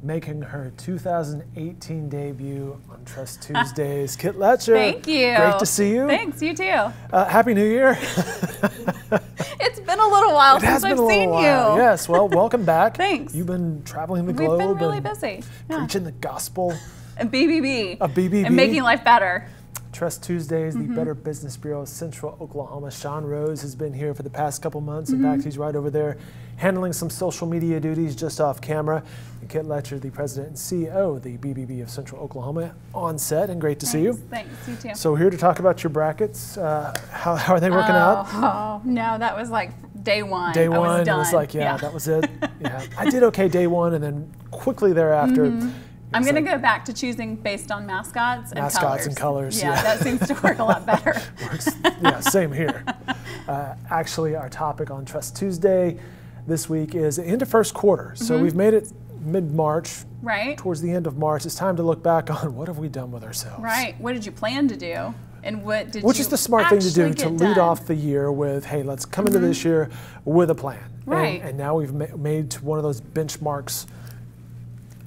making her 2018 debut on Trust Tuesdays. Kit Letcher. Thank you. Great to see you. Thanks, you too. Happy New Year. It's been a little while since I've seen you. Yes, well, welcome back. Thanks. You've been traveling the globe. We've been really busy. Preaching the gospel. And BBB. Of BBB. And making life better. Trust Tuesdays, the Better Business Bureau of Central Oklahoma. Sean Rose has been here for the past couple months. In fact, he's right over there handling some social media duties just off camera. And Kit Letcher, the president and CEO of the BBB of Central Oklahoma, on set, and great to see you. Thanks, you too. So here to talk about your brackets. How are they working out? Oh, no, that was like day one. Day one, I was done. It was like, yeah, that was it. Yeah, I did okay day one, and then quickly thereafter, I'm going to go back to choosing based on mascots and colors. Mascots and colors. Yeah, that seems to work a lot better. Yeah, same here. Actually, our topic on Trust Tuesday this week is the end of first quarter. So we've made it mid-March. Right. Towards the end of March, it's time to look back on what have we done with ourselves. Right. What did you plan to do? And what did Which you is the smart thing to do, to lead done? off the year with, hey, let's come into this year with a plan. Right. And now we've made one of those benchmarks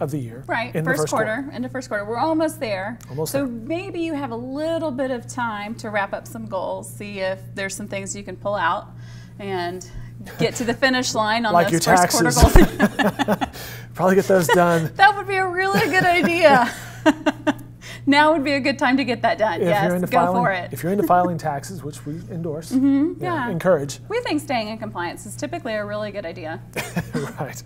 of the year. Right, in first quarter, end of first quarter. We're almost there. So maybe you have a little bit of time to wrap up some goals, see if there's some things you can pull out and get to the finish line on like those your first taxes. quarter goals. Probably get those done. That would be a really good idea. Now would be a good time to get that done. Yes, go for it. If you're into filing taxes, which we endorse, yeah, encourage. We think staying in compliance is typically a really good idea. Right.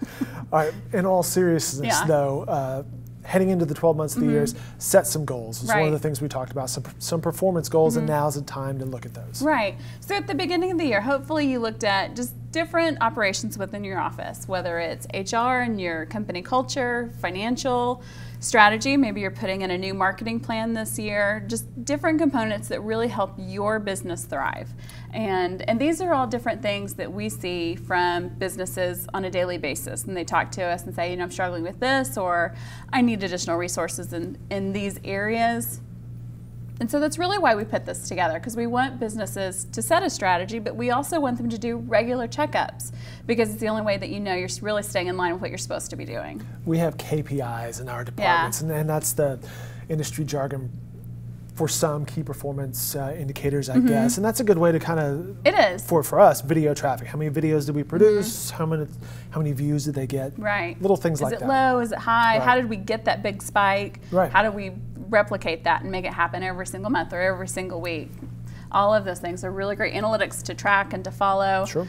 All right. In all seriousness, though, heading into the 12 months of the years, set some goals. It's one of the things we talked about, some performance goals, and now's the time to look at those. Right. So at the beginning of the year, hopefully you looked at just different operations within your office, whether it's HR and your company culture, financial, strategy, maybe you're putting in a new marketing plan this year, just different components that really help your business thrive. And these are all different things that we see from businesses on a daily basis. And they talk to us and say, you know, I'm struggling with this, or I need additional resources in these areas. And so that's really why we put this together, because we want businesses to set a strategy, but we also want them to do regular checkups, because it's the only way that you know you're really staying in line with what you're supposed to be doing. We have KPIs in our departments, and that's the industry jargon for some key performance indicators, I guess. And that's a good way to kind of, it is. For us, video traffic. How many videos did we produce? How many views did they get? Right. Little things like that. Is it low? Is it high? Right. How did we get that big spike? Right. How do we replicate that and make it happen every single month or every single week? All of those things are really great analytics to track and to follow. Sure.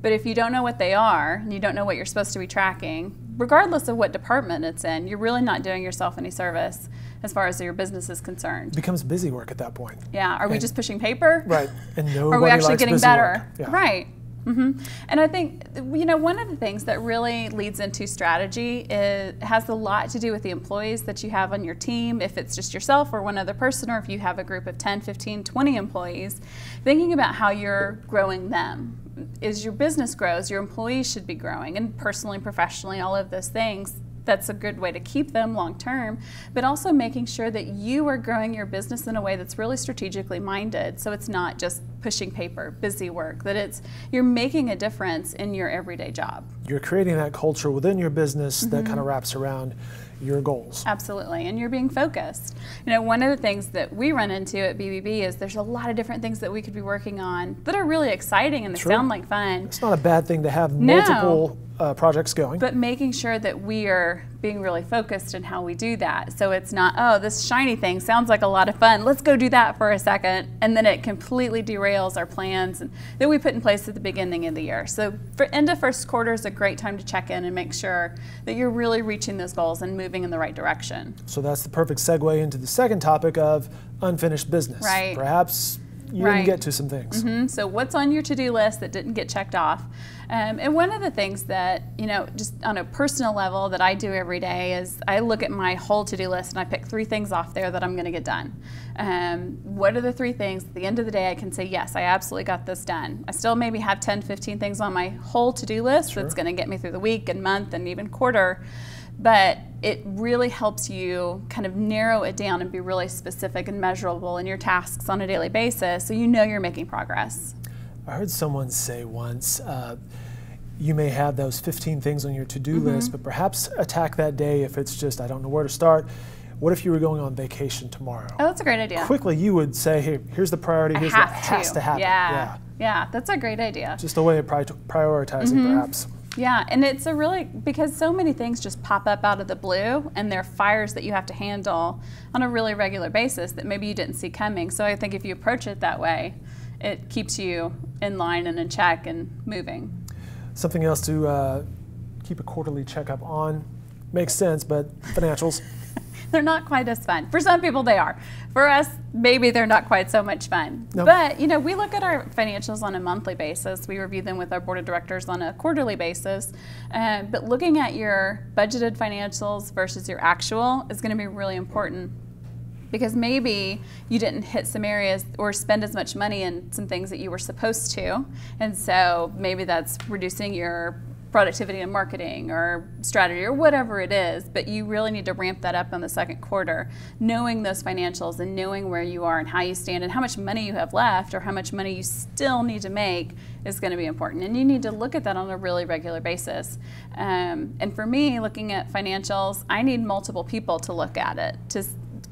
But if you don't know what they are, and you don't know what you're supposed to be tracking, regardless of what department it's in, you're really not doing yourself any service as far as your business is concerned. It becomes busy work at that point. Yeah. Are we just pushing paper? Right. And nobody Or are we actually likes getting busy better? work. Yeah. Right. And I think, you know, one of the things that really leads into strategy has a lot to do with the employees that you have on your team. If it's just yourself or one other person, or if you have a group of 10, 15, 20 employees, thinking about how you're growing them. As your business grows, your employees should be growing, and personally, professionally, all of those things. That's a good way to keep them long term, but also making sure that you are growing your business in a way that's really strategically minded, so it's not just pushing paper, busy work, that you're making a difference in your everyday job. You're creating that culture within your business that kind of wraps around your goals. Absolutely, and you're being focused. You know, one of the things that we run into at BBB is there's a lot of different things that we could be working on that are really exciting and they sound like fun. It's not a bad thing to have multiple projects going. But making sure that we are being really focused in how we do that. So it's not, oh, this shiny thing sounds like a lot of fun, let's go do that for a second, and then it completely derails our plans that we put in place at the beginning of the year. So for end of first quarter is a great time to check in and make sure that you're really reaching those goals and moving in the right direction. So that's the perfect segue into the second topic of unfinished business. Right. Perhaps you didn't get to some things. So what's on your to-do list that didn't get checked off? And one of the things that, you know, just on a personal level that I do every day is I look at my whole to-do list and I pick 3 things off there that I'm going to get done. What are the 3 things at the end of the day I can say, yes, I absolutely got this done. I still maybe have 10, 15 things on my whole to-do list that's going to get me through the week and month and even quarter. But it really helps you kind of narrow it down and be really specific and measurable in your tasks on a daily basis so you know you're making progress. I heard someone say once, you may have those 15 things on your to-do list, but perhaps attack that day if it's just, I don't know where to start. What if you were going on vacation tomorrow? Oh, that's a great idea. Quickly, you would say, hey, here's the priority, here's what has to happen. Yeah, that's a great idea. Just a way of prioritizing, perhaps. Yeah, and it's a really, because so many things just pop up out of the blue, and they're fires that you have to handle on a really regular basis that maybe you didn't see coming. So I think if you approach it that way, it keeps you in line and in check and moving. Something else to keep a quarterly checkup on. Makes sense, but financials. They're not quite as fun. For some people they are. For us, maybe they're not quite so much fun. Nope. But you know, we look at our financials on a monthly basis. We review them with our board of directors on a quarterly basis. But looking at your budgeted financials versus your actual is going to be really important, because maybe you didn't hit some areas or spend as much money in some things that you were supposed to. And so maybe that's reducing your productivity in marketing or strategy or whatever it is, but you really need to ramp that up in the second quarter. Knowing those financials and knowing where you are and how you stand and how much money you have left or how much money you still need to make is going to be important. And you need to look at that on a really regular basis. And for me, looking at financials, I need multiple people to look at it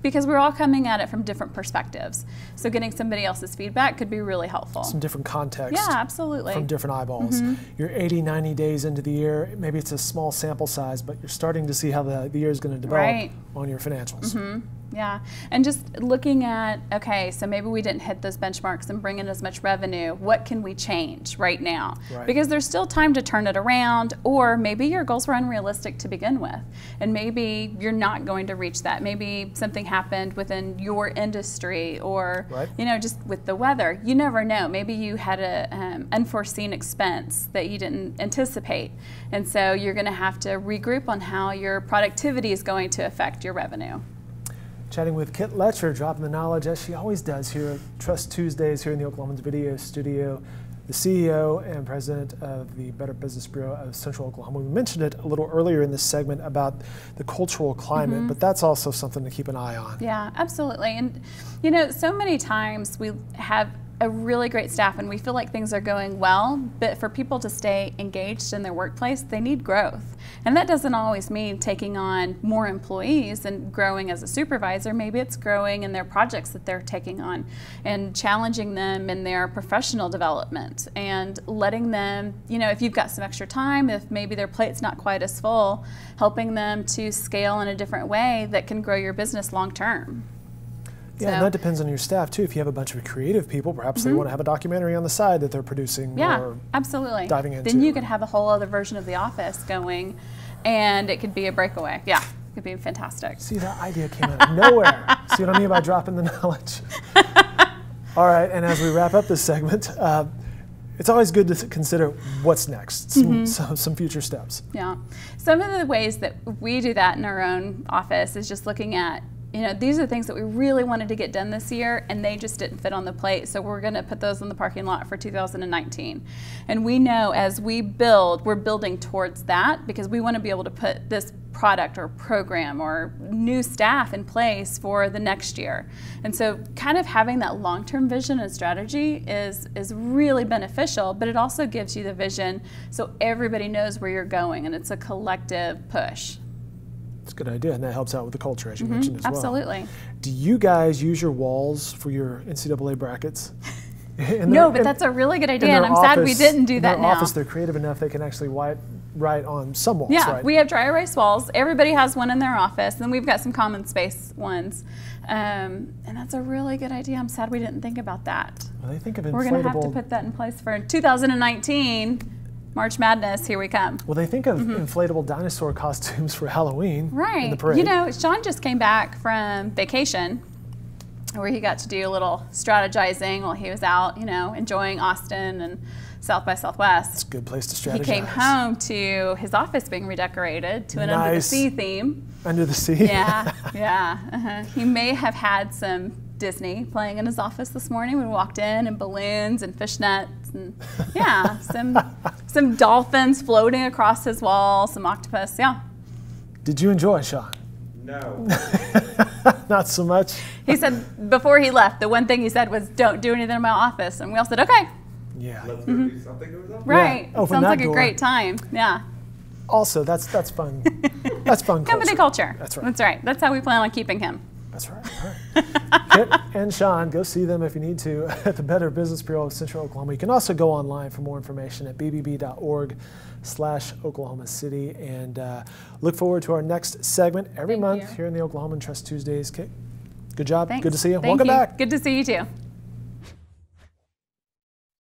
because we're all coming at it from different perspectives. So getting somebody else's feedback could be really helpful. Some different context. Yeah, absolutely. From different eyeballs. You're 80, 90 days into the year. Maybe it's a small sample size, but you're starting to see how the year is going to develop on your financials. Yeah, and just looking at, okay, so maybe we didn't hit those benchmarks and bring in as much revenue. What can we change right now? Because there's still time to turn it around, or maybe your goals were unrealistic to begin with, and maybe you're not going to reach that. Maybe something happened within your industry, or you know, just with the weather. You never know. Maybe you had an unforeseen expense that you didn't anticipate, and so you're going to have to regroup on how your productivity is going to affect your revenue. Chatting with Kit Letcher, dropping the knowledge as she always does here at Trust Tuesdays here in the Oklahoman's video studio, the CEO and president of the Better Business Bureau of Central Oklahoma. We mentioned it a little earlier in this segment about the cultural climate, but that's also something to keep an eye on. Yeah, absolutely. And you know, so many times we have a really great staff and we feel like things are going well, but for people to stay engaged in their workplace, they need growth. And that doesn't always mean taking on more employees and growing as a supervisor. Maybe it's growing in their projects that they're taking on and challenging them in their professional development and letting them, you know, if you've got some extra time, if maybe their plate's not quite as full, helping them to scale in a different way that can grow your business long term. Yeah, and that depends on your staff too. If you have a bunch of creative people, perhaps they want to have a documentary on the side that they're producing or absolutely. diving into. Then you could have a whole other version of The Office going, and it could be a breakaway. Yeah, it could be fantastic. See, that idea came out of nowhere. See what I mean by dropping the knowledge? All right, and as we wrap up this segment, it's always good to consider what's next, some future steps. Yeah, some of the ways that we do that in our own office is just looking at, you know, these are things that we really wanted to get done this year and they just didn't fit on the plate, so we're going to put those in the parking lot for 2019. And we know as we build, we're building towards that because we want to be able to put this product or program or new staff in place for the next year. And so kind of having that long-term vision and strategy is really beneficial, but it also gives you the vision so everybody knows where you're going and it's a collective push. It's a good idea, and that helps out with the culture, as you mentioned as well. Absolutely. Do you guys use your walls for your NCAA brackets? No, but that's a really good idea, and I'm sad we didn't do that now. In their office, they're creative enough they can actually write on some walls, right? We have dry erase walls. Everybody has one in their office, and we've got some common space ones. And that's a really good idea. I'm sad we didn't think about that. Well, they think of inflatable. We're going to have to put that in place for 2019. March Madness, here we come. Well, they think of inflatable dinosaur costumes for Halloween in the parade. You know, Sean just came back from vacation where he got to do a little strategizing while he was out, you know, enjoying Austin and South by Southwest. It's a good place to strategize. He came home to his office being redecorated to an Under the Sea theme. Under the Sea? Yeah, yeah. He may have had some Disney playing in his office this morning. We walked in and balloons and fishnets and yeah, some dolphins floating across his wall, some octopus, yeah. Did you enjoy, Sean? No. Not so much? He said before he left, the one thing he said was, don't do anything in my office. And we all said, okay. Yeah. Let's go do something or something. Right. Yeah, open Sounds that like door. a great time. Yeah. Also, that's fun. That's fun Company culture. That's right. That's right. That's how we plan on keeping him. That's right. All right. Kit and Sean, go see them if you need to at the Better Business Bureau of Central Oklahoma. You can also go online for more information at bbb.org/Oklahoma City. And look forward to our next segment every month here in the Oklahoman Trust Tuesdays. Kit, good job. Thanks. Good to see you. Thank Welcome you. back. Good to see you too.